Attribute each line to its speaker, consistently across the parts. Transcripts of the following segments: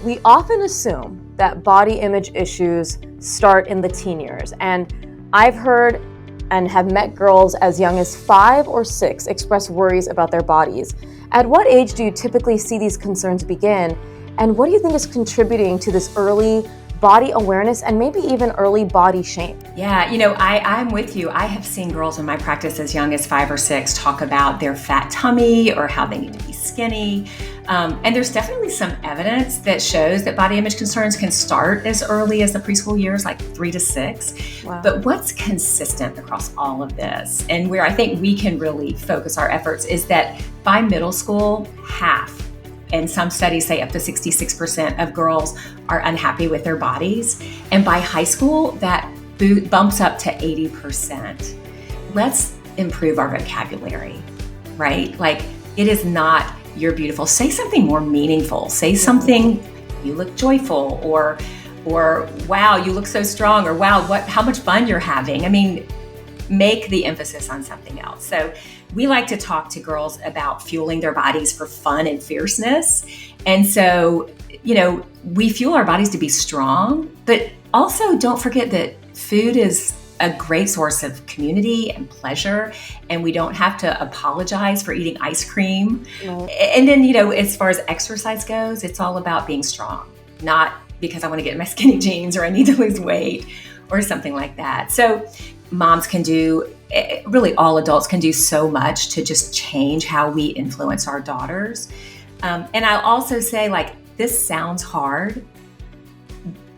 Speaker 1: We often assume that body image issues start in the teen years, and I've heard and have met girls as young as 5 or 6 express worries about their bodies. At what age do you typically see these concerns begin, and what do you think is contributing to this early body awareness and maybe even early body shame?
Speaker 2: Yeah, I'm with you. I have seen girls in my practice as young as 5 or 6 talk about their fat tummy or how they need to be skinny. And there's definitely some evidence that shows that body image concerns can start as early as the preschool years, like 3 to 6.
Speaker 1: Wow.
Speaker 2: But what's consistent across all of this, and where I think we can really focus our efforts, is that by middle school, half, and some studies say up to 66% of girls are unhappy with their bodies. And by high school, that bumps up to 80%. Let's improve our vocabulary, right? Like, it is not "you're beautiful." Say something more meaningful. Say something, "you look joyful," or "wow, you look so strong," or "wow, how much fun you're having." I mean, make the emphasis on something else. So we like to talk to girls about fueling their bodies for fun and fierceness. And so, we fuel our bodies to be strong, but also don't forget that food is a great source of community and pleasure, and we don't have to apologize for eating ice cream.
Speaker 1: Right.
Speaker 2: And then, as far as exercise goes, it's all about being strong, not because I want to get in my skinny jeans or I need to lose weight or something like that. So moms can do, really all adults can do so much to just change how we influence our daughters. And I'll also say, this sounds hard,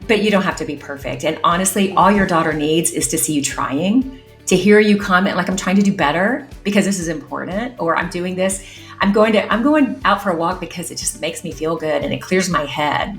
Speaker 2: but you don't have to be perfect. And honestly, all your daughter needs is to see you trying, to hear you comment, like, "I'm trying to do better because this is important," or "I'm doing this. I'm going out for a walk because it just makes me feel good and it clears my head."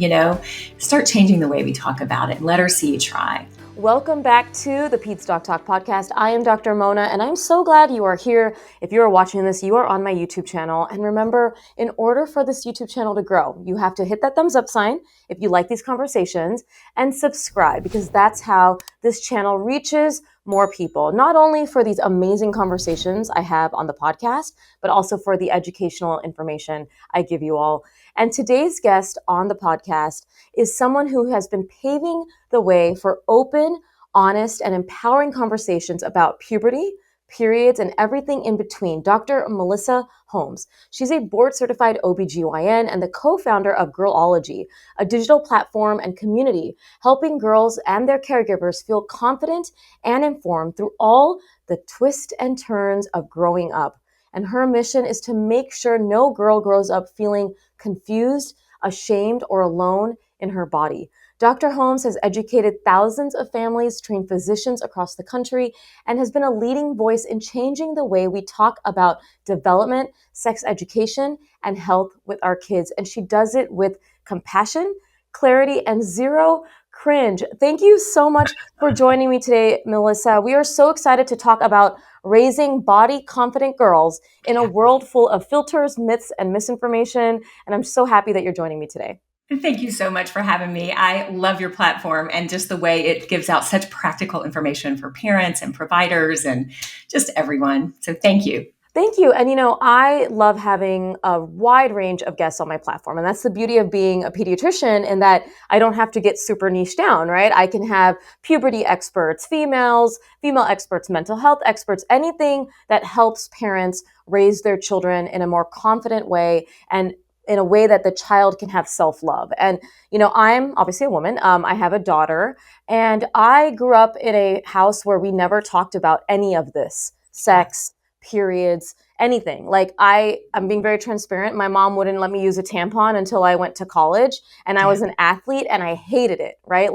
Speaker 2: Start changing the way we talk about it and let her see you try.
Speaker 1: Welcome back to the Pete's Doc Talk podcast. I am Dr. Mona, and I'm so glad you are here. If you are watching this, you are on my YouTube channel. And remember, in order for this YouTube channel to grow, you have to hit that thumbs up sign if you like these conversations and subscribe, because that's how this channel reaches more people, not only for these amazing conversations I have on the podcast, but also for the educational information I give you all. And today's guest on the podcast is someone who has been paving the way for open, honest, and empowering conversations about puberty, periods, and everything in between. Dr. Melisa Holmes. She's a board-certified OBGYN and the co-founder of Girlology, a digital platform and community helping girls and their caregivers feel confident and informed through all the twists and turns of growing up. And her mission is to make sure no girl grows up feeling confused, ashamed, or alone in her body. Dr. Holmes has educated thousands of families, trained physicians across the country, and has been a leading voice in changing the way we talk about development, sex education, and health with our kids. And she does it with compassion, clarity, and zero cringe. Thank you so much for joining me today, Melisa. We are so excited to talk about raising body-confident girls in a world full of filters, myths, and misinformation. And I'm so happy that you're joining me today.
Speaker 2: Thank you so much for having me. I love your platform and just the way it gives out such practical information for parents and providers and just everyone. So thank you.
Speaker 1: Thank you. And I love having a wide range of guests on my platform. And that's the beauty of being a pediatrician, in that I don't have to get super niche down, right? I can have puberty experts, female experts, mental health experts, anything that helps parents raise their children in a more confident way and in a way that the child can have self-love. And, I'm obviously a woman. I have a daughter, and I grew up in a house where we never talked about any of this: sex, periods, anything. I'm being very transparent. My mom wouldn't let me use a tampon until I went to college, and I was an athlete and I hated it, right?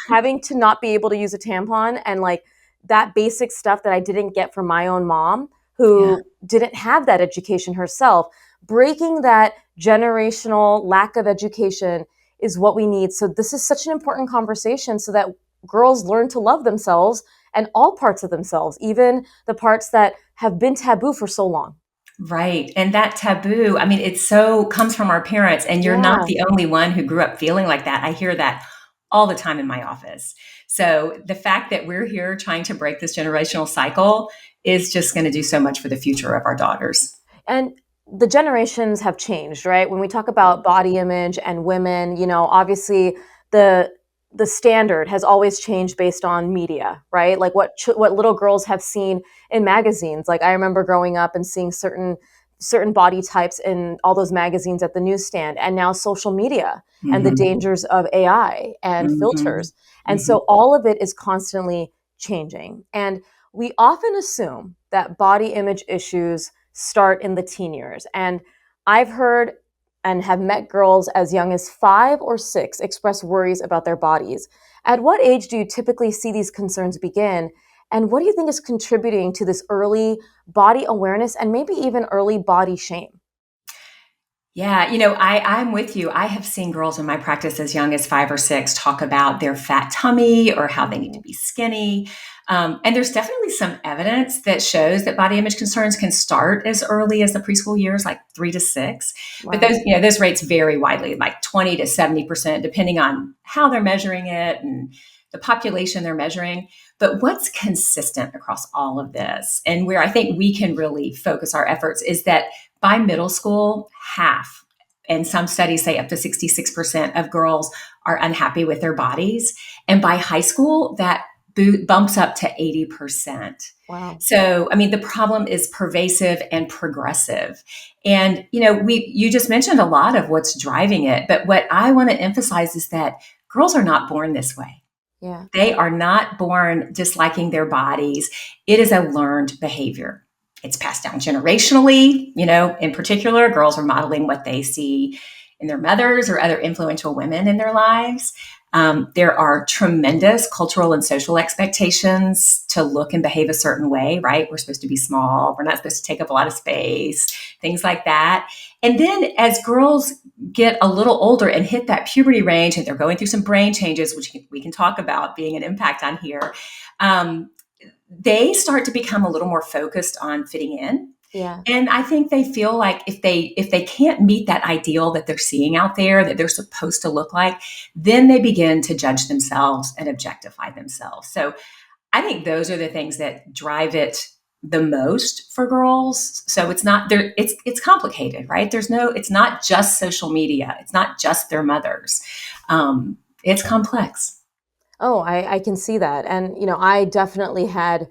Speaker 1: Having to not be able to use a tampon and that basic stuff that I didn't get from my own mom, who didn't have that education herself. Breaking that generational lack of education is what we need. So this is such an important conversation so that girls learn to love themselves and all parts of themselves, even the parts that have been taboo for so long.
Speaker 2: Right. And that taboo, it comes from our parents, and you're not the only one who grew up feeling like that. I hear that all the time in my office. So the fact that we're here trying to break this generational cycle is just going to do so much for the future of our daughters.
Speaker 1: And the generations have changed, right? When we talk about body image and women, obviously the the standard has always changed based on media, right? Like what little girls have seen in magazines. Like I remember growing up and seeing certain body types in all those magazines at the newsstand, and now social media and the
Speaker 2: Hmm.
Speaker 1: dangers of AI and
Speaker 2: Hmm.
Speaker 1: filters. And so all of it is constantly changing. And we often assume that body image issues start in the teen years. And I've heard and have met girls as young as 5 or 6 express worries about their bodies. At what age do you typically see these concerns begin? And what do you think is contributing to this early body awareness and maybe even early body shame?
Speaker 2: Yeah, I'm with you. I have seen girls in my practice as young as 5 or 6 talk about their fat tummy or how they need to
Speaker 1: Mhm.
Speaker 2: be skinny. And there's definitely some evidence that shows that body image concerns can start as early as the preschool years, like 3 to 6. But
Speaker 1: Wow.
Speaker 2: those rates vary widely, like 20 to 70%, depending on how they're measuring it and the population they're measuring. But what's consistent across all of this, and where I think we can really focus our efforts, is that by middle school, half, and some studies say up to 66% of girls are unhappy with their bodies. And by high school, that bumps up to 80%.
Speaker 1: Wow.
Speaker 2: So, I mean, the problem is pervasive and progressive. And, you just mentioned a lot of what's driving it. But what I want to emphasize is that girls are not born this way.
Speaker 1: Yeah.
Speaker 2: They are not born disliking their bodies. It is a learned behavior. It's passed down generationally. In particular, girls are modeling what they see in their mothers or other influential women in their lives. There are tremendous cultural and social expectations to look and behave a certain way, right? We're supposed to be small. We're not supposed to take up a lot of space, things like that. And then as girls get a little older and hit that puberty range and they're going through some brain changes, which we can talk about being an impact on here, um, they start to become a little more focused on fitting in.
Speaker 1: Yeah.
Speaker 2: And I think they feel like if they can't meet that ideal that they're seeing out there that they're supposed to look like, then they begin to judge themselves and objectify themselves. So I think those are the things that drive it the most for girls. So it's not there. It's complicated, right? It's not just social media. It's not just their mothers. It's complex.
Speaker 1: Oh, I can see that. And, I definitely had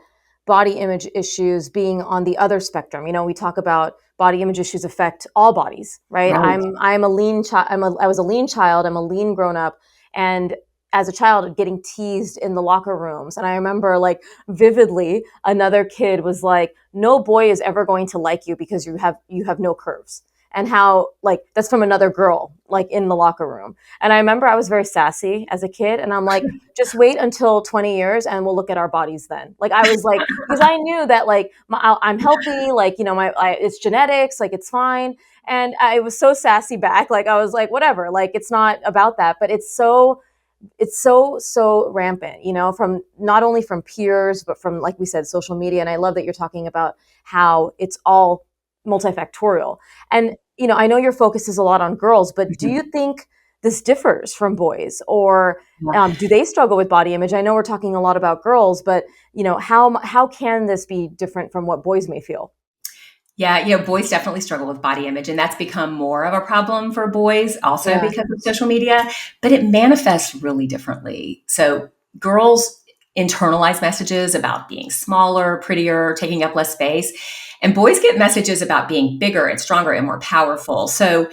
Speaker 1: body image issues being on the other spectrum. We talk about body image issues affect all bodies, right?
Speaker 2: Right.
Speaker 1: I'm a lean child. I was a lean child. I'm a lean grown up. And as a child, getting teased in the locker rooms. And I remember like vividly, another kid was like, no boy is ever going to like you because you have no curves. And how like that's from another girl, like in the locker room. And I remember I was very sassy as a kid, and I'm like, just wait until 20 years and we'll look at our bodies then. Like I was like, because I knew that like I'm healthy, like, it's genetics, like it's fine. And I was so sassy back. Like I was like, whatever, like it's not about that, but it's so rampant, from not only from peers, but from, like we said, social media. And I love that you're talking about how it's all multifactorial. And, I know your focus is a lot on girls, but do you think this differs from boys, or do they struggle with body image? I know we're talking a lot about girls, but how can this be different from what boys may feel?
Speaker 2: Yeah, boys definitely struggle with body image, and that's become more of a problem for boys also
Speaker 1: Yeah.
Speaker 2: because of social media, but it manifests really differently. So, girls internalize messages about being smaller, prettier, taking up less space, and boys get messages about being bigger and stronger and more powerful. So,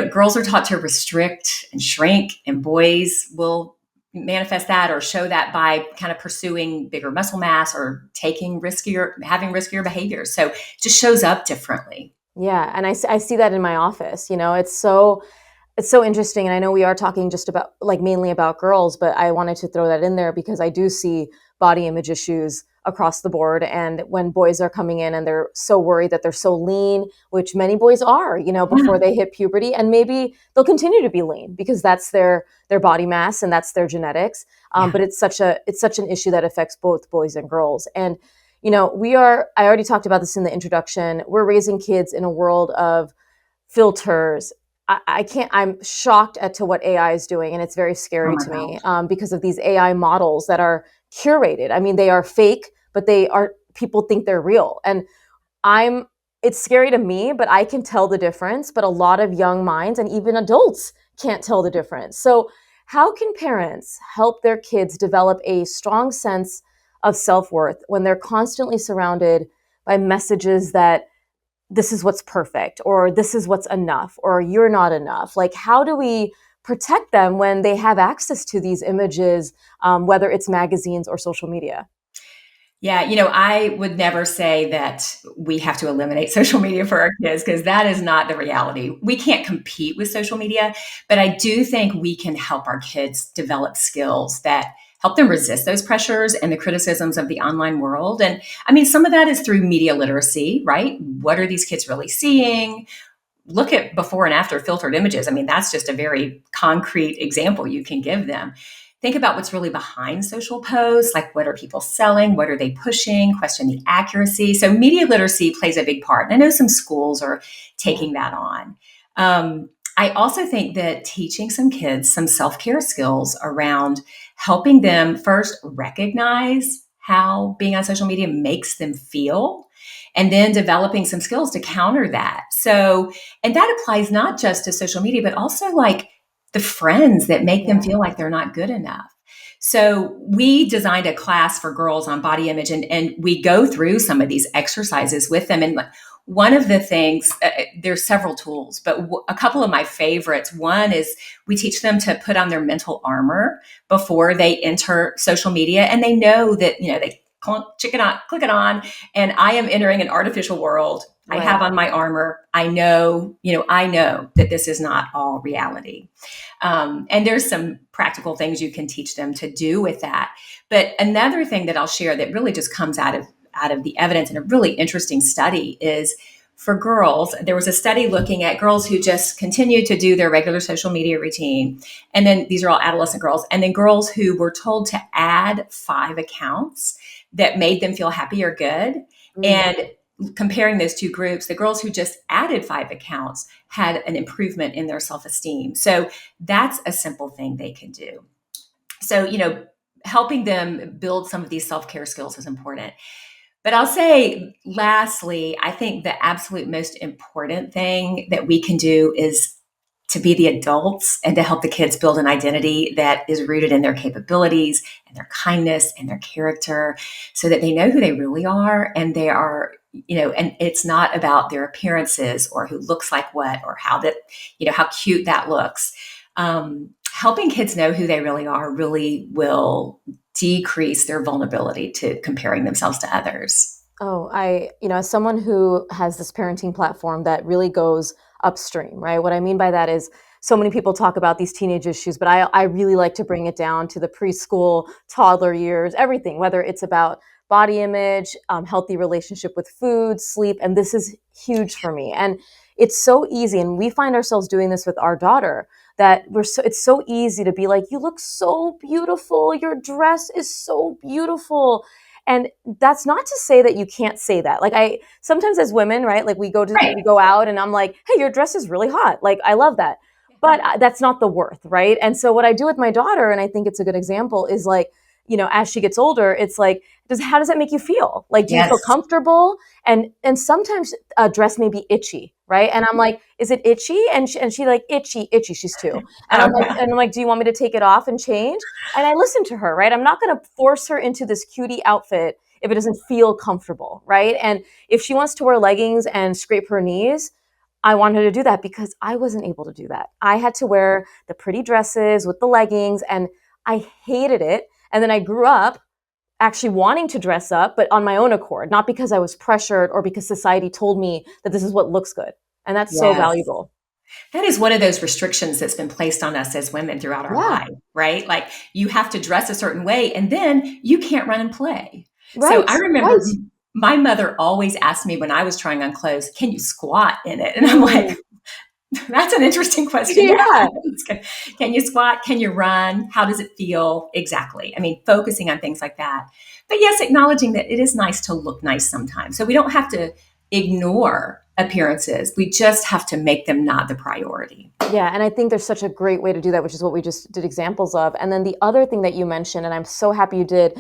Speaker 2: girls are taught to restrict and shrink, and boys will manifest that or show that by kind of pursuing bigger muscle mass or having riskier behaviors. So it just shows up differently.
Speaker 1: Yeah, and I see that in my office. It's so interesting, and I know we are talking just about like mainly about girls, but I wanted to throw that in there because I do see body image issues across the board. And when boys are coming in and they're so worried that they're so lean, which many boys are, before
Speaker 2: Yeah.
Speaker 1: they hit puberty, and maybe they'll continue to be lean because that's their body mass and that's their genetics.
Speaker 2: Yeah.
Speaker 1: But it's such an issue that affects both boys and girls. And I already talked about this in the introduction. We're raising kids in a world of filters. I can't. I'm shocked at to what AI is doing, and it's very
Speaker 2: Oh
Speaker 1: scary
Speaker 2: my
Speaker 1: to me
Speaker 2: gosh.
Speaker 1: because of these AI models that are curated. I mean, they are fake, but they are. People think they're real, and I'm it's scary to me, but I can tell the difference. But a lot of young minds and even adults can't tell the difference. So, how can parents help their kids develop a strong sense of self worth when they're constantly surrounded by messages that this is what's perfect, or this is what's enough, or you're not enough? Like, how do we protect them when they have access to these images, whether it's magazines or social media?
Speaker 2: Yeah, I would never say that we have to eliminate social media for our kids because that is not the reality. We can't compete with social media, but I do think we can help our kids develop skills that help them resist those pressures and the criticisms of the online world. And I mean, some of that is through media literacy, right? What are these kids really seeing? Look at before and after filtered images. I mean, that's just a very concrete example you can give them. Think about what's really behind social posts, like what are people selling? What are they pushing? Question the accuracy. So media literacy plays a big part. And I know some schools are taking that on. I also think that teaching some kids some self-care skills around helping them first recognize how being on social media makes them feel, and then developing some skills to counter that. So, and that applies not just to social media, but also like the friends that make them feel like they're not good enough. So we designed a class for girls on body image, and we go through some of these exercises with them. And one of the things, there's several tools, but a couple of my favorites. One is we teach them to put on their mental armor before they enter social media. And they know that, they click it on, and I am entering an artificial world. Right. I have on my armor. I know that this is not all reality. And there's some practical things you can teach them to do with that. But another thing that I'll share that really just comes out of the evidence in a really interesting study is for girls. There was a study looking at girls who just continued to do their regular social media routine. And then these are all adolescent girls. And then girls who were told to add 5 accounts that made them feel happy or good. Mm. And comparing those two groups, the girls who just added 5 accounts had an improvement in their self-esteem. So that's a simple thing they can do. So, helping them build some of these self-care skills is important. But I'll say, lastly, I think the absolute most important thing that we can do is to be the adults and to help the kids build an identity that is rooted in their capabilities and their kindness and their character, so that they know who they really are, and they are, and it's not about their appearances or who looks like what or how cute that looks. Helping kids know who they really are really will decrease their vulnerability to comparing themselves to others.
Speaker 1: Oh, as someone who has this parenting platform that really goes upstream, right? What I mean by that is so many people talk about these teenage issues, but I really like to bring it down to the preschool, toddler years, everything, whether it's about body image, healthy relationship with food, sleep, and this is huge for me. And it's so easy, and we find ourselves doing this with our daughter, that it's so easy to be like, you look so beautiful, your dress is so beautiful. And that's not to say that you can't say that. Like, I sometimes as women, right, like we go out and I'm like, hey, your dress is really hot. Like, I love that. But that's not the worth, right? And so what I do with my daughter, and I think it's a good example, is like, as she gets older, it's like, how does that make you feel? Like, do you feel comfortable? And sometimes a dress may be itchy, right? And I'm like, is it itchy? And she like, itchy. She's 2. And I'm like, do you want me to take it off and change? And I listen to her, right? I'm not going to force her into this cutie outfit if it doesn't feel comfortable, right? And if she wants to wear leggings and scrape her knees, I want her to do that, because I wasn't able to do that. I had to wear the pretty dresses with the leggings, and I hated it. And then I grew up actually wanting to dress up, but on my own accord, not because I was pressured or because society told me that this is what looks good. And that's so valuable.
Speaker 2: That is one of those restrictions that's been placed on us as women throughout our life, right? Like, you have to dress a certain way, and then you can't run and play. Right. So I remember my mother always asked me when I was trying on clothes, can you squat in it? And I'm like, that's an interesting question. Yeah. Can you squat? Can you run? How does it feel? Exactly. I mean, focusing on things like that. But yes, acknowledging that it is nice to look nice sometimes. So we don't have to ignore appearances. We just have to make them not the priority.
Speaker 1: Yeah. And I think there's such a great way to do that, which is what we just did examples of. And then the other thing that you mentioned, and I'm so happy you did,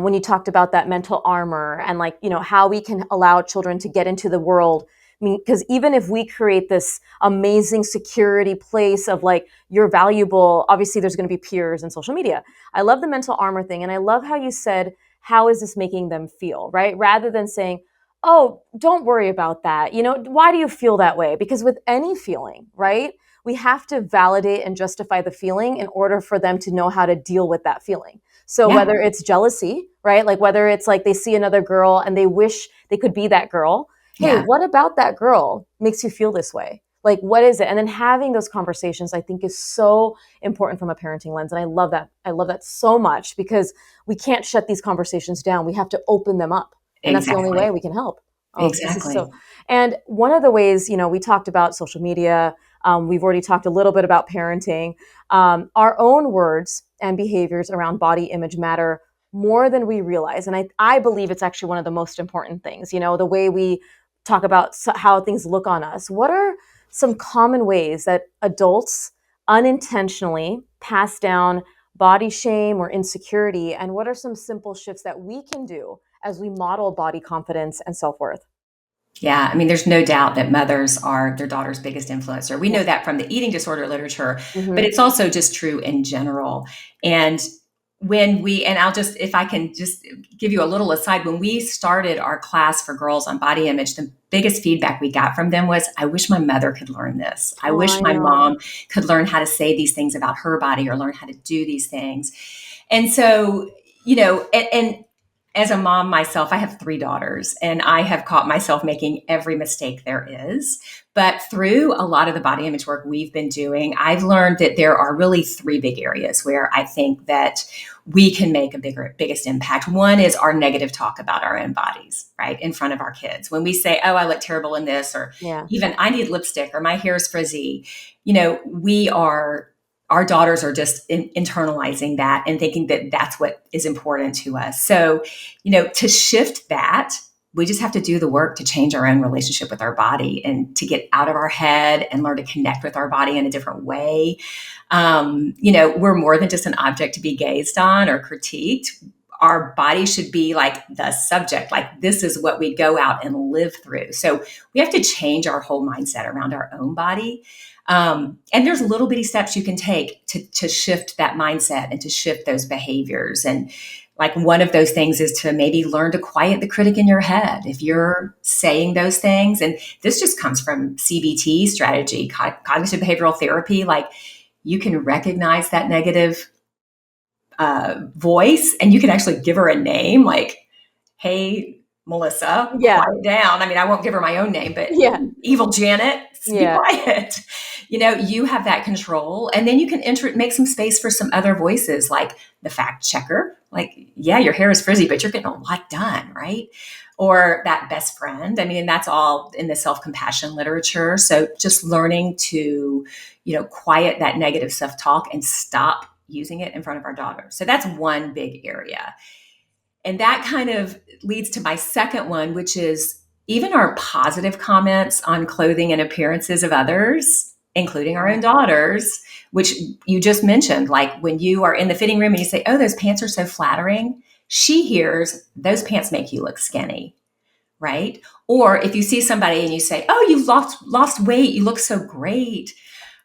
Speaker 1: when you talked about that mental armor and like, how we can allow children to get into the world. I mean, because even if we create this amazing security place of like, you're valuable, obviously there's going to be peers and social media. I love the mental armor thing. And I love how you said, how is this making them feel, right? Rather than saying, oh, don't worry about that. Why do you feel that way? Because with any feeling, right, we have to validate and justify the feeling in order for them to know how to deal with that feeling. So
Speaker 2: Yeah,
Speaker 1: whether it's jealousy, right? Like whether it's like they see another girl and they wish they could be that girl. Hey,
Speaker 2: yeah,
Speaker 1: what about that girl makes you feel this way? Like, what is it? And then having those conversations, I think, is so important from a parenting lens. And I love that. I love that so much because we can't shut these conversations down. We have to open them up. And that's the only way
Speaker 2: exactly.
Speaker 1: we can help. Oh, this is so.
Speaker 2: Exactly.
Speaker 1: And one of the ways, we talked about social media. We've already talked a little bit about parenting. Our own words and behaviors around body image matter more than we realize. And I believe it's actually one of the most important things, the way we talk about how things look on us. What are some common ways that adults unintentionally pass down body shame or insecurity? And what are some simple shifts that we can do as we model body confidence and self worth?
Speaker 2: Yeah, I mean, there's no doubt that mothers are their daughter's biggest influencer. We
Speaker 1: Yeah.
Speaker 2: know that from the eating disorder literature, but
Speaker 1: Hmm.
Speaker 2: it's also just true in general. And and I'll just, if I can just give you a little aside, when we started our class for girls on body image, the biggest feedback we got from them was, I wish my mother could learn this. I
Speaker 1: Oh,
Speaker 2: wish
Speaker 1: I
Speaker 2: my
Speaker 1: know.
Speaker 2: mom could learn how to say these things about her body or learn how to do these things. And so, and as a mom myself, I have three daughters and I have caught myself making every mistake there is. But through a lot of the body image work we've been doing, I've learned that there are really three big areas where I think that we can make a biggest impact. One is our negative talk about our own bodies, right? In front of our kids. When we say, oh, I look terrible in this, or
Speaker 1: Yeah.
Speaker 2: even I need lipstick or my hair is frizzy, our daughters are just internalizing that and thinking that that's what is important to us. So, to shift that, we just have to do the work to change our own relationship with our body and to get out of our head and learn to connect with our body in a different way. We're more than just an object to be gazed on or critiqued. Our body should be like the subject, like this is what we go out and live through. So we have to change our whole mindset around our own body. And there's little bitty steps you can take to shift that mindset and to shift those behaviors. And like one of those things is to maybe learn to quiet the critic in your head. If you're saying those things, and this just comes from CBT strategy, cognitive behavioral therapy, like you can recognize that negative voice and you can actually give her a name like, hey, Melissa,
Speaker 1: Yeah.
Speaker 2: quiet down. I mean, I won't give her my own name, but
Speaker 1: Yeah.
Speaker 2: evil Janet, be
Speaker 1: Yeah.
Speaker 2: quiet. You have that control. And then you can make some space for some other voices like the fact checker. Like, yeah, your hair is frizzy, but you're getting a lot done, right? Or that best friend. I mean, and that's all in the self-compassion literature. So just learning to, quiet that negative self-talk and stop using it in front of our daughter. So that's one big area. And that kind of leads to my second one, which is even our positive comments on clothing and appearances of others, including our own daughters, which you just mentioned. Like when you are in the fitting room and you say, oh, those pants are so flattering, she hears those pants make you look skinny, right? Or if you see somebody and you say, oh, you've lost weight, you look so great.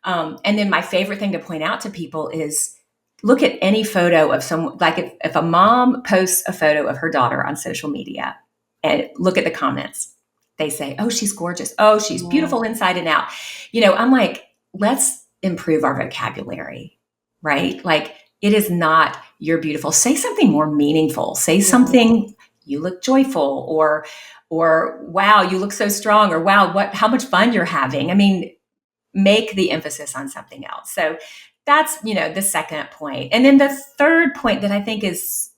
Speaker 2: And then my favorite thing to point out to people is look at any photo of someone, like if a mom posts a photo of her daughter on social media and look at the comments, they say, oh, she's gorgeous. Oh, she's
Speaker 1: Yeah.
Speaker 2: beautiful inside and out. I'm like, let's improve our vocabulary, right? Like it is not you're beautiful. Say something more meaningful. Say
Speaker 1: Mhm.
Speaker 2: something, you look joyful, or wow, you look so strong, or wow, how much fun you're having. I mean, make the emphasis on something else. So that's, the second point. And then the third point that I think is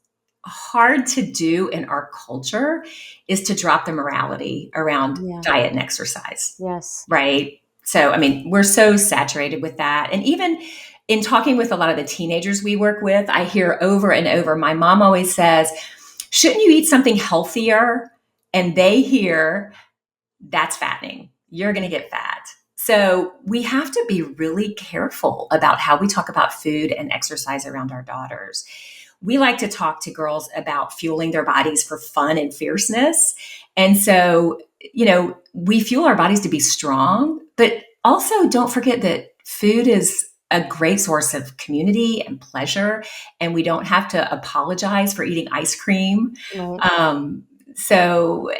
Speaker 2: hard to do in our culture is to drop the morality around
Speaker 1: Yeah.
Speaker 2: diet and exercise,
Speaker 1: Yes.
Speaker 2: right? So, I mean, we're so saturated with that. And even in talking with a lot of the teenagers we work with, I hear over and over, my mom always says, shouldn't you eat something healthier? And they hear, that's fattening. You're going to get fat. So we have to be really careful about how we talk about food and exercise around our daughters. we like to talk to girls about fueling their bodies for fun and fierceness. And so, we fuel our bodies to be strong, but also don't forget that food is a great source of community and pleasure, and we don't have to apologize for eating ice cream.
Speaker 1: Right.
Speaker 2: So,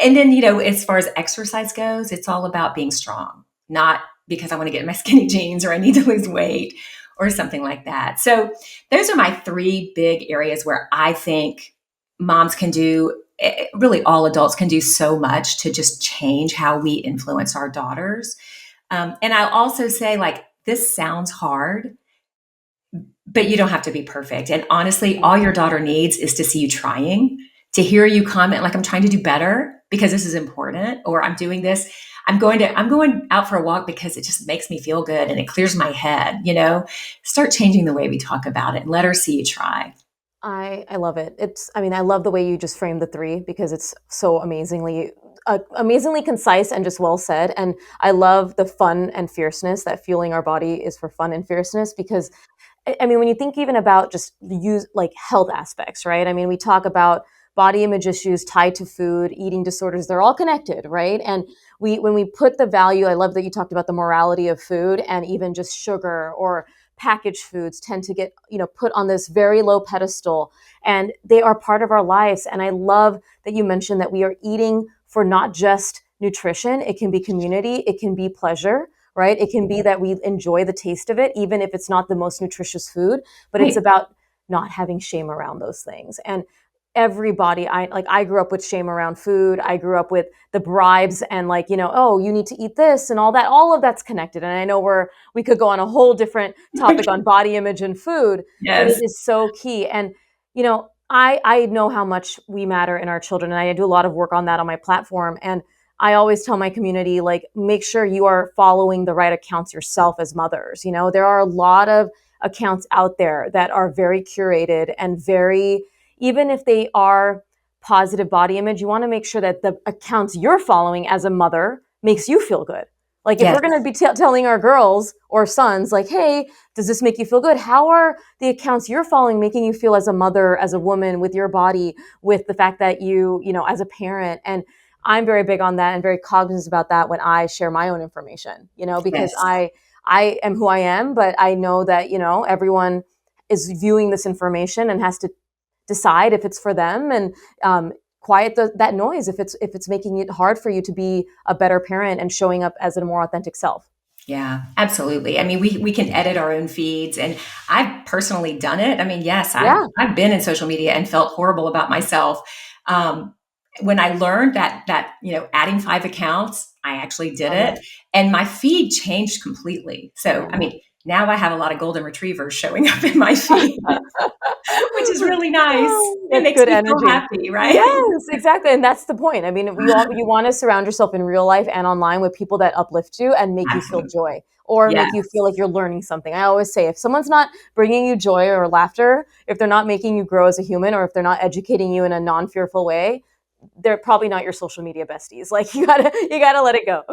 Speaker 2: and then, as far as exercise goes, it's all about being strong, not because I want to get in my skinny jeans or I need to lose weight or something like that. So those are my three big areas where I think moms can do, really all adults can do so much to just change how we influence our daughters. And I'll also say, like, this sounds hard, but you don't have to be perfect. And honestly, all your daughter needs is to see you trying, to hear you comment, like, I'm trying to do better because this is important, or I'm doing this. I'm going out for a walk because it just makes me feel good and it clears my head, start changing the way we talk about it and let her see you try.
Speaker 1: I love it. I love the way you just framed the three because it's so amazingly concise and just well said. And I love the fun and fierceness that fueling our body is for fun and fierceness because when you think even about just use like health aspects, right? We talk about body image issues tied to food, eating disorders, they're all connected, right? And when we put the value, I love that you talked about the morality of food, and even just sugar or packaged foods tend to get, put on this very low pedestal, and they are part of our lives. And I love that you mentioned that we are eating for not just nutrition, it can be community, it can be pleasure, right? It can be that we enjoy the taste of it, even if it's not the most nutritious food, but it's
Speaker 2: Right.
Speaker 1: about not having shame around those things. And everybody, I grew up with shame around food. I grew up with the bribes and oh, you need to eat this and all that. All of that's connected. And I know we could go on a whole different topic on body image and food, but it
Speaker 2: Yes.
Speaker 1: is so key. And, I know how much we matter in our children, and I do a lot of work on that on my platform. And I always tell my community, like, make sure you are following the right accounts yourself as mothers. There are a lot of accounts out there that are very curated and very, even if they are positive body image, you want to make sure that the accounts you're following as a mother makes you feel good. Like, if
Speaker 2: Yes.
Speaker 1: we're going to be telling our girls or sons, like, hey, does this make you feel good? How are the accounts you're following making you feel as a mother, as a woman, with your body, with the fact that as a parent? And I'm very big on that and very cognizant about that when I share my own information, because
Speaker 2: Yes.
Speaker 1: I am who I am, but I know that, everyone is viewing this information and has to decide if it's for them, and quiet that noise if it's making it hard for you to be a better parent and showing up as a more authentic self.
Speaker 2: Yeah, absolutely. We can edit our own feeds, and I've personally done it. Yes,
Speaker 1: Yeah.
Speaker 2: I've been in social media and felt horrible about myself. Um, when I learned that adding 5 accounts, I actually did
Speaker 1: Love
Speaker 2: it,
Speaker 1: that.
Speaker 2: and my feed changed completely. So,
Speaker 1: Yeah.
Speaker 2: now I have a lot of golden retrievers showing up in my feed, which is really nice.
Speaker 1: Oh,
Speaker 2: It
Speaker 1: that's
Speaker 2: makes
Speaker 1: good
Speaker 2: me feel
Speaker 1: energy.
Speaker 2: happy, right?
Speaker 1: Yes, exactly. And that's the point. You want to surround yourself in real life and online with people that uplift you and make you feel
Speaker 2: Absolutely.
Speaker 1: joy, or
Speaker 2: Yes.
Speaker 1: make you feel like you're learning something. I always say, if someone's not bringing you joy or laughter, if they're not making you grow as a human, or if they're not educating you in a non-fearful way, they're probably not your social media besties. Like, you gotta let it go.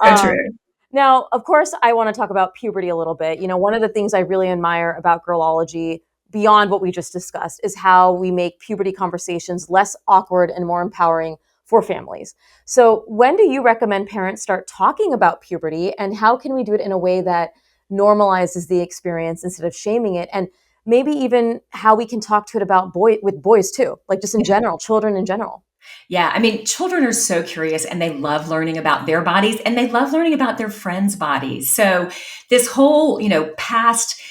Speaker 2: So true.
Speaker 1: Now, of course, I want to talk about puberty a little bit. One of the things I really admire about Girlology, beyond what we just discussed, is how we make puberty conversations less awkward and more empowering for families. So, when do you recommend parents start talking about puberty, and how can we do it in a way that normalizes the experience instead of shaming it? And maybe even how we can talk to it about with boys too, like just in general, children in general.
Speaker 2: Yeah, children are so curious and they love learning about their bodies and they love learning about their friends' bodies. So, this whole, past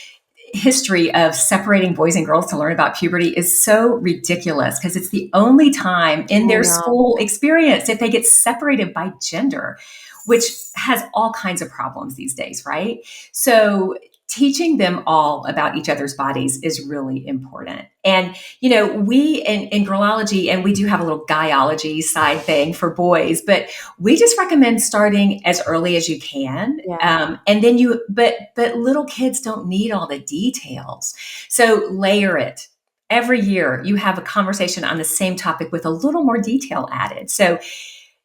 Speaker 2: history of separating boys and girls to learn about puberty is so ridiculous because it's the only time in
Speaker 1: I
Speaker 2: their
Speaker 1: know.
Speaker 2: school experience that they get separated by gender, which has all kinds of problems these days, right? So, teaching them all about each other's bodies is really important. And, we in Girlology, and we do have a little guyology side thing for boys, but we just recommend starting as early as you can.
Speaker 1: Yeah.
Speaker 2: And then but little kids don't need all the details. So layer it. Every year you have a conversation on the same topic with a little more detail added. So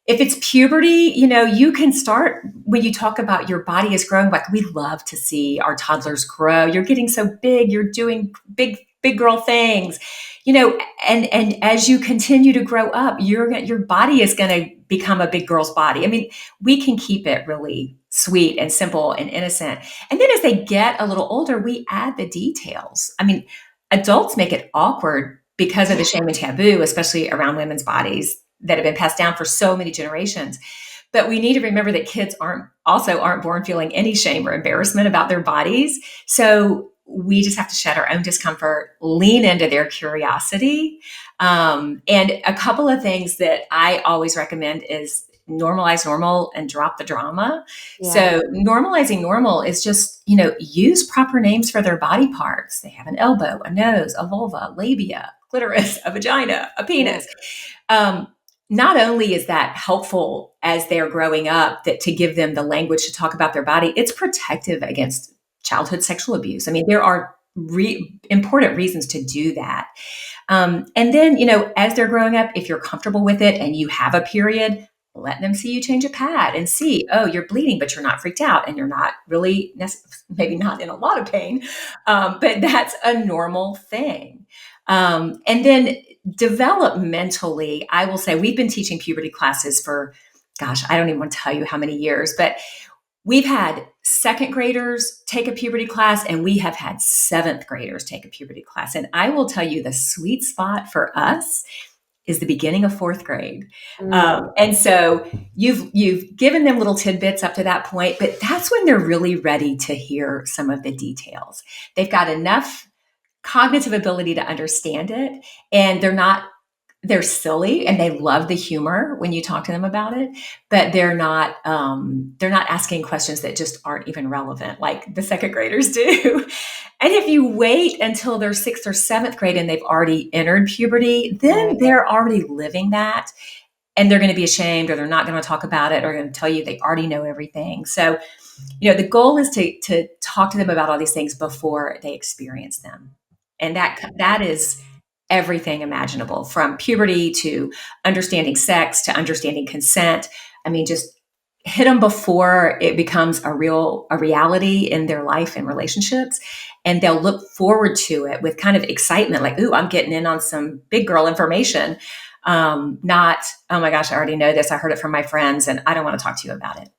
Speaker 2: if it's puberty, you can start when you talk about your body is growing. Like, we love to see our toddlers grow. You're getting so big. You're doing big big girl things, and as you continue to grow up, your body is going to become a big girl's body. I mean, we can keep it really sweet and simple and innocent. And then as they get a little older, we add the details. I mean, adults make it awkward because of the shame and taboo, especially around women's bodies that have been passed down for so many generations. But we need to remember that kids aren't born feeling any shame or embarrassment about their bodies. So we just have to shed our own discomfort, lean into their curiosity. And a couple of things that I always recommend is normalize normal and drop the drama.
Speaker 1: Yeah.
Speaker 2: So normalizing normal is just, use proper names for their body parts. They have an elbow, a nose, a vulva, labia, clitoris, a vagina, a penis. Not only is that helpful as they're growing up, that to give them the language to talk about their body, it's protective against childhood sexual abuse. I mean, there are important reasons to do that. And then, as they're growing up, if you're comfortable with it and you have a period, let them see you change a pad and see, oh, you're bleeding, but you're not freaked out and you're not really, maybe not in a lot of pain, but that's a normal thing. And then developmentally, I will say we've been teaching puberty classes for, gosh, I don't even want to tell you how many years, but we've had second graders take a puberty class and we have had seventh graders take a puberty class. And I will tell you the sweet spot for us is the beginning of fourth grade. And so you've given them little tidbits up to that point, but that's when they're really ready to hear some of the details. They've got enough cognitive ability to understand it, and they're silly and they love the humor when you talk to them about it, but they're not asking questions that just aren't even relevant like the second graders do. And if you wait until they're sixth or seventh grade and they've already entered puberty, then they're already living that and they're going to be ashamed, or they're not going to talk about it, or going to tell you they already know everything. So, the goal is to talk to them about all these things before they experience them. And that is everything imaginable, from puberty to understanding sex to understanding consent. I mean, just hit them before it becomes a reality in their life and relationships. And they'll look forward to it with kind of excitement, like, ooh, I'm getting in on some big girl information. Not, oh my gosh, I already know this. I heard it from my friends and I don't want to talk to you about it.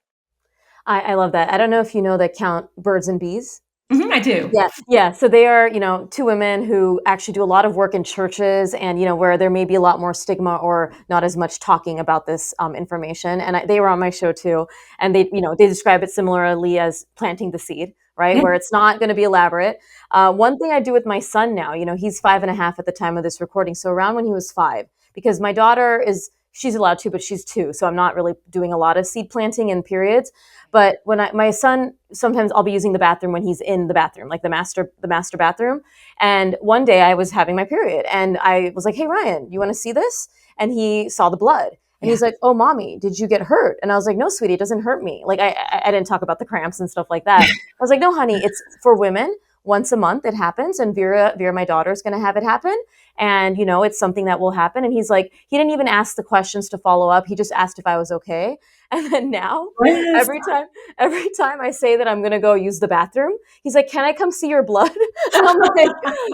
Speaker 1: I love that. I don't know if you know that count birds and bees.
Speaker 2: Mm-hmm, I do.
Speaker 1: Yeah. So they are, two women who actually do a lot of work in churches, and where there may be a lot more stigma or not as much talking about this information. And they were on my show too, and they describe it similarly as planting the seed, right?
Speaker 2: Yeah.
Speaker 1: Where it's not going to be elaborate. One thing I do with my son now, he's 5.5 at the time of this recording, so around when he was 5, because my daughter she's allowed to, but she's 2, so I'm not really doing a lot of seed planting in periods. But when my son, sometimes I'll be using the bathroom when he's in the bathroom, like the master bathroom. And one day I was having my period and I was like, hey, Ryan, you want to see this? And he saw the blood. And he's like, oh, mommy, did you get hurt? And I was like, no, sweetie, it doesn't hurt me. Like, I didn't talk about the cramps and stuff like that. I was like, no, honey, it's for women. Once a month it happens. And Vera, my daughter, is going to have it happen. And, it's something that will happen. And he's like, he didn't even ask the questions to follow up. He just asked if I was okay. And then now, every time I say that I'm going to go use the bathroom, he's like, can I come see your blood? And I'm like,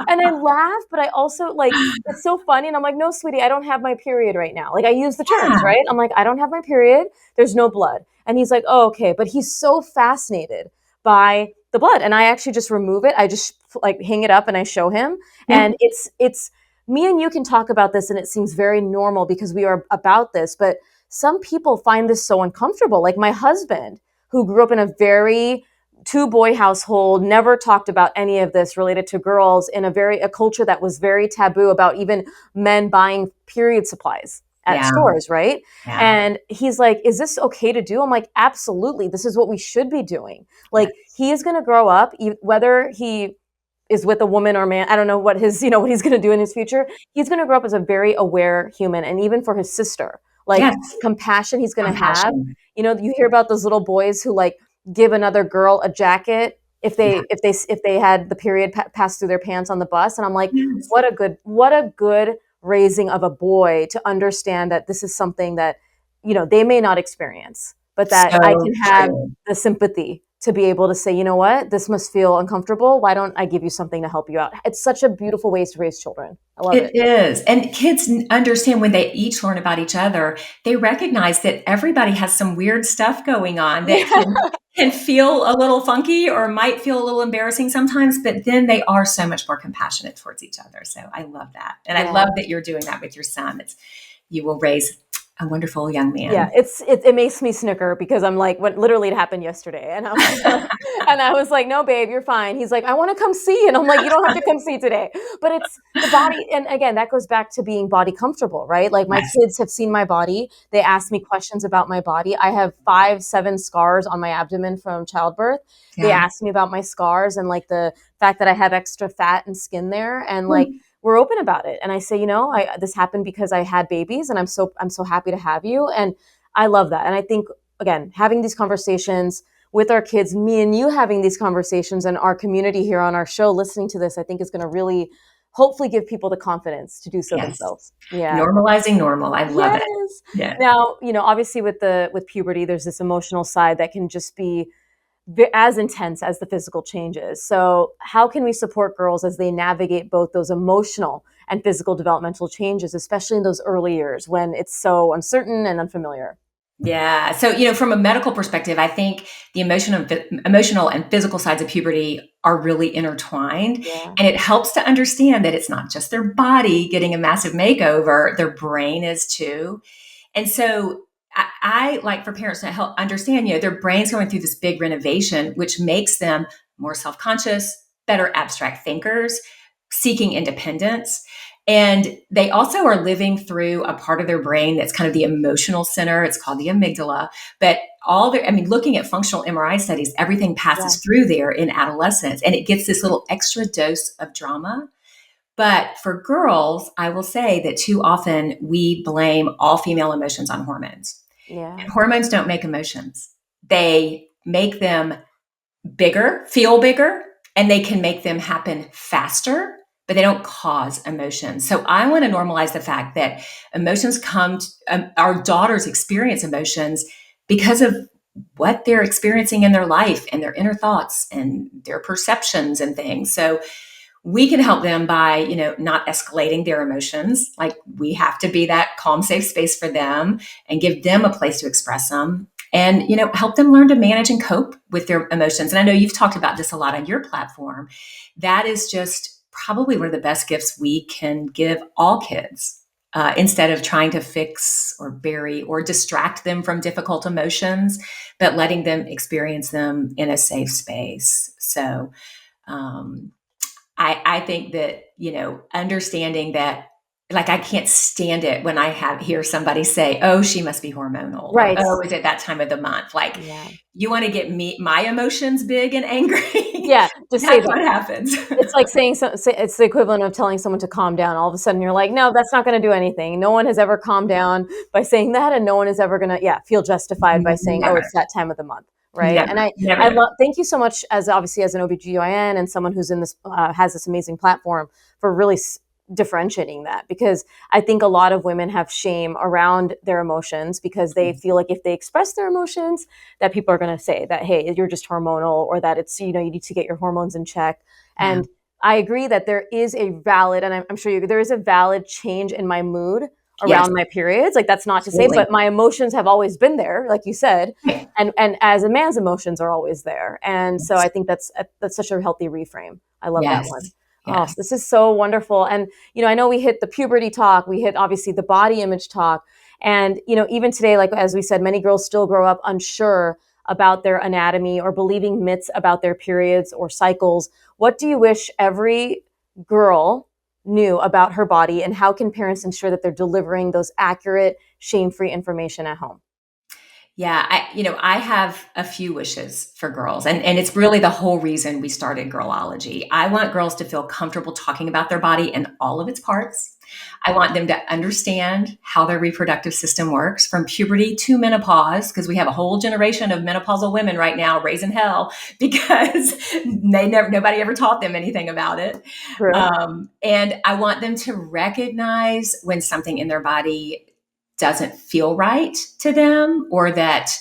Speaker 1: and I laugh, but I also it's so funny. And I'm like, no, sweetie, I don't have my period right now. Like, I use the terms, right? I'm like, I don't have my period. There's no blood. And he's like, oh, okay. But he's so fascinated by the blood. And I actually just remove it. I just hang it up and I show him. And it's me and you can talk about this and it seems very normal because we are about this, but some people find this so uncomfortable. Like my husband, who grew up in a very 2-boy household, never talked about any of this related to girls, in a culture that was very taboo about even men buying period supplies at stores, right? Yeah. And he's like, is this okay to do? I'm like, absolutely. This is what we should be doing. Like, he is going to grow up, whether he is with a woman or man, I don't know what what he's going to do in his future. He's going to grow up as a very aware human. And even for his sister, compassion he's going to have. You hear about those little boys who give another girl a jacket if they had the period pass through their pants on the bus. And I'm like, what a good raising of a boy to understand that this is something that, they may not experience, but that I can have the sympathy to be able to say, you know what, this must feel uncomfortable. Why don't I give you something to help you out? It's such a beautiful way to raise children. I love it.
Speaker 2: It is. And kids understand when they each learn about each other, they recognize that everybody has some weird stuff going on that
Speaker 1: Yeah.
Speaker 2: can feel a little funky or might feel a little embarrassing sometimes, but then they are so much more compassionate towards each other. So I love that. And I love that you're doing that with your son. You will raise a wonderful young man.
Speaker 1: Yeah, it makes me snicker because I'm like, what literally it happened yesterday, and I was like, no, babe, you're fine. He's like, I want to come see, and I'm like, you don't have to come see today. But it's the body, and again, that goes back to being body comfortable, right? Like my
Speaker 2: Yes.
Speaker 1: kids have seen my body. They ask me questions about my body. I have 5, 7 scars on my abdomen from childbirth. They
Speaker 2: Yeah.
Speaker 1: ask me about my scars and like the fact that I have extra fat and skin there, and like we're open about it. And I say, this happened because I had babies, and I'm so happy to have you. And I love that. And I think, again, having these conversations with our kids, me and you having these conversations, and our community here on our show listening to this, I think is going to really hopefully give people the confidence to do so themselves. Yeah.
Speaker 2: Normalizing normal. I love it. Yeah.
Speaker 1: Now, obviously with puberty, there's this emotional side that can just be as intense as the physical changes. So how can we support girls as they navigate both those emotional and physical developmental changes, especially in those early years when it's so uncertain and unfamiliar?
Speaker 2: Yeah. So, from a medical perspective, I think the emotional and physical sides of puberty are really intertwined.
Speaker 1: Yeah.
Speaker 2: And it helps to understand that it's not just their body getting a massive makeover, their brain is too. And so I like for parents to help understand, their brain's going through this big renovation, which makes them more self-conscious, better abstract thinkers, seeking independence. And they also are living through a part of their brain that's kind of the emotional center. It's called the amygdala. But looking at functional MRI studies, everything passes through there in adolescence, and it gets this little extra dose of drama. But for girls, I will say that too often we blame all female emotions on hormones.
Speaker 1: Yeah.
Speaker 2: And hormones don't make emotions. They make them bigger, feel bigger, and they can make them happen faster, but they don't cause emotions. So I want to normalize the fact that emotions our daughters experience emotions because of what they're experiencing in their life and their inner thoughts and their perceptions and things. So we can help them by, not escalating their emotions. Like we have to be that calm, safe space for them and give them a place to express them and, help them learn to manage and cope with their emotions. And I know you've talked about this a lot on your platform. That is just probably one of the best gifts we can give all kids. Instead of trying to fix or bury or distract them from difficult emotions, but letting them experience them in a safe space. So, I think that, understanding that, like, I can't stand it when I hear somebody say, oh, she must be hormonal.
Speaker 1: Right.
Speaker 2: Or, oh, is it that time of the month? Like, you want to get my emotions big and angry?
Speaker 1: Yeah. Just say
Speaker 2: That's what happens.
Speaker 1: It's like it's the equivalent of telling someone to calm down. All of a sudden you're like, no, that's not going to do anything. No one has ever calmed down by saying that. And no one is ever going to, feel justified by saying, oh, it's that time of the month. Right.
Speaker 2: Never,
Speaker 1: and I
Speaker 2: never.
Speaker 1: love, thank you so much as an OBGYN and someone who's in this, has this amazing platform for really differentiating that, because I think a lot of women have shame around their emotions because they feel like if they express their emotions that people are going to say that, hey, you're just hormonal, or that it's, you need to get your hormones in check. And I agree that there is a valid, and I'm sure there is a valid change in my mood around my periods. Like that's not to say, but my emotions have always been there, like you said, and as a man's emotions are always there. And so I think that's such a healthy reframe. I love that one. Yes. Oh, this is so wonderful. And, I know we hit the puberty talk, we hit obviously the body image talk. And, even today, like, as we said, many girls still grow up unsure about their anatomy or believing myths about their periods or cycles. What do you wish every girl knew about her body, and how can parents ensure that they're delivering those accurate, shame-free information at home?
Speaker 2: Yeah, I have a few wishes for girls, and it's really the whole reason we started Girlology. I want girls to feel comfortable talking about their body and all of its parts. I want them to understand how their reproductive system works from puberty to menopause, because we have a whole generation of menopausal women right now raising hell because nobody ever taught them anything about it. And I want them to recognize when something in their body doesn't feel right to them, or that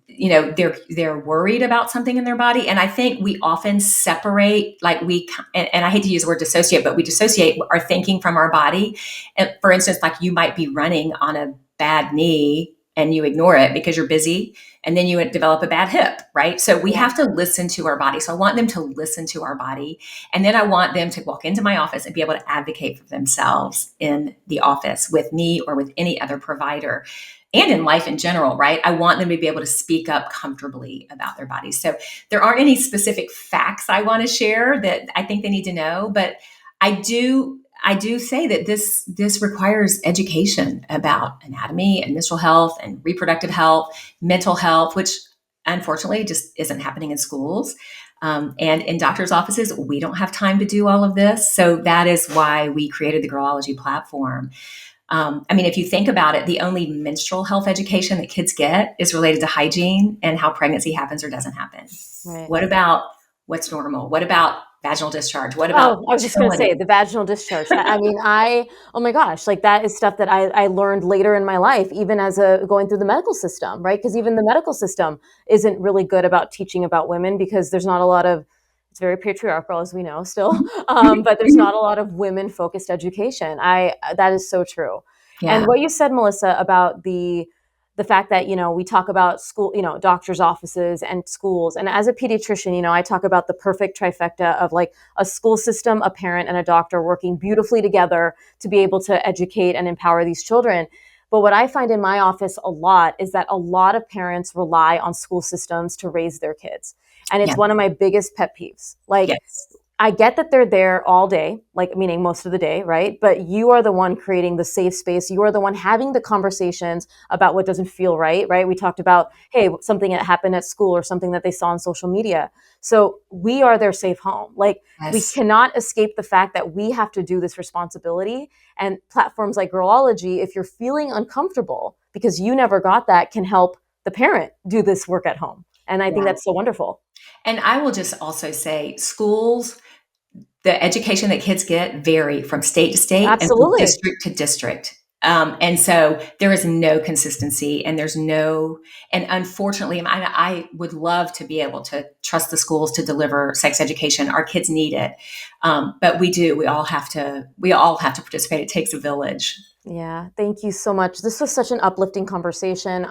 Speaker 2: they're worried about something in their body. And I think we often separate, and I hate to use the word dissociate, but we dissociate our thinking from our body. And for instance, like you might be running on a bad knee and you ignore it because you're busy, and then you develop a bad hip, right? So we have to listen to our body. So I want them to listen to our body. And then I want them to walk into my office and be able to advocate for themselves in the office with me or with any other provider, and in life in general, right? I want them to be able to speak up comfortably about their bodies. So there aren't any specific facts I want to share that I think they need to know, but I do say that this requires education about anatomy and menstrual health and reproductive health, mental health, which unfortunately just isn't happening in schools. And in doctors' offices, we don't have time to do all of this. So that is why we created the Girlology platform. If you think about it, the only menstrual health education that kids get is related to hygiene and how pregnancy happens or doesn't happen.
Speaker 1: Right.
Speaker 2: What about what's normal? What about vaginal discharge? What about
Speaker 1: I was just going to say the vaginal discharge. Oh my gosh, like that is stuff that I learned later in my life, even as going through the medical system, right? Because even the medical system isn't really good about teaching about women because there's not a lot of, it's very patriarchal as we know still, but there's not a lot of women focused education. That is so true.
Speaker 2: Yeah.
Speaker 1: And what you said, Melissa, about the fact that, we talk about school, doctors' offices and schools. And as a pediatrician, I talk about the perfect trifecta of like a school system, a parent, and a doctor working beautifully together to be able to educate and empower these children. But what I find in my office a lot is that a lot of parents rely on school systems to raise their kids. And it's one of my biggest pet peeves. Like,
Speaker 2: yes.
Speaker 1: I get that they're there all day, like meaning most of the day, right? But you are the one creating the safe space. You are the one having the conversations about what doesn't feel right, right? We talked about, hey, something that happened at school or something that they saw on social media. So we are their safe home. Like we cannot escape the fact that we have to do this responsibility. And platforms like Girlology, if you're feeling uncomfortable because you never got that, can help the parent do this work at home. And I think that's so wonderful.
Speaker 2: And I will just also say schools, the education that kids get vary from state to state and from district to district. And so there is no consistency and and unfortunately, I would love to be able to trust the schools to deliver sex education. Our kids need it. But we all have to participate. It takes a village.
Speaker 1: Yeah. Thank you so much. This was such an uplifting conversation.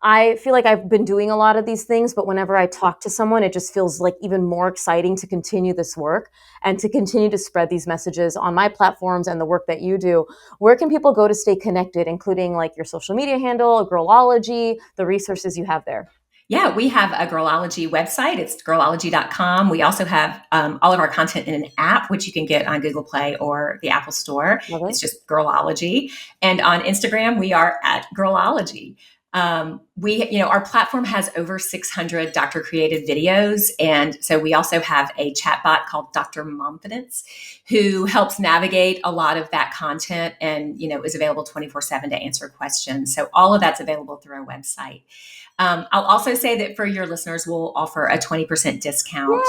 Speaker 1: I feel like I've been doing a lot of these things, but whenever I talk to someone, it just feels like even more exciting to continue this work and to continue to spread these messages on my platforms and the work that you do. Where can people go to stay connected, including like your social media handle, Girlology, the resources you have there?
Speaker 2: Yeah, we have a Girlology website. It's girlology.com. We also have all of our content in an app, which you can get on Google Play or the Apple Store. It's just Girlology. And on Instagram, we are at Girlology. Our platform has over 600 doctor created videos. And so we also have a chatbot called Dr. Momfidence who helps navigate a lot of that content and, is available 24/7 to answer questions. So all of that's available through our website. I'll also say that for your listeners, we'll offer a 20% discount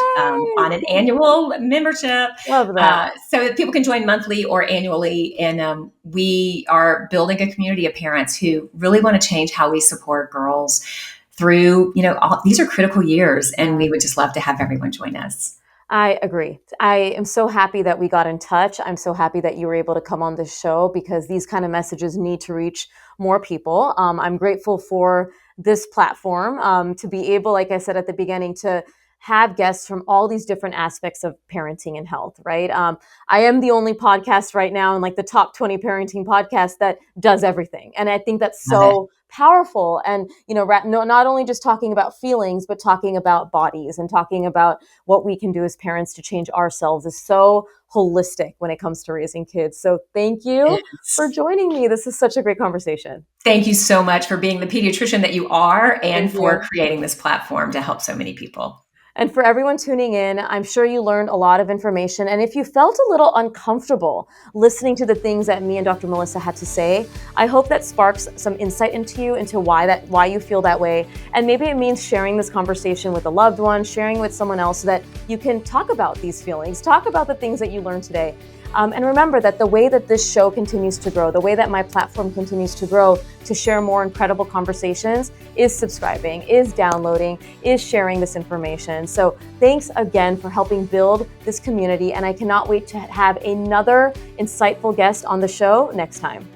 Speaker 2: on an annual membership.
Speaker 1: Love that.
Speaker 2: So that people can join monthly or annually. And we are building a community of parents who really want to change how we support girls through, these are critical years. And we would just love to have everyone join us.
Speaker 1: I agree. I am so happy that we got in touch. I'm so happy that you were able to come on this show because these kind of messages need to reach more people. I'm grateful for this platform to be able, like I said at the beginning, to have guests from all these different aspects of parenting and health, right? I am the only podcast right now in like the top 20 parenting podcasts that does everything. And I think that's so powerful. And, not only just talking about feelings, but talking about bodies and talking about what we can do as parents to change ourselves is so holistic when it comes to raising kids. So thank you for joining me. This is such a great conversation.
Speaker 2: Thank you so much for being the pediatrician that you are and for creating this platform to help so many people.
Speaker 1: And for everyone tuning in, I'm sure you learned a lot of information. And if you felt a little uncomfortable listening to the things that me and Dr. Melisa had to say, I hope that sparks some insight into you, into why you feel that way. And maybe it means sharing this conversation with a loved one, sharing with someone else so that you can talk about these feelings, talk about the things that you learned today. And remember that the way that this show continues to grow, the way that my platform continues to grow, to share more incredible conversations is subscribing, is downloading, is sharing this information. So thanks again for helping build this community, and I cannot wait to have another insightful guest on the show next time.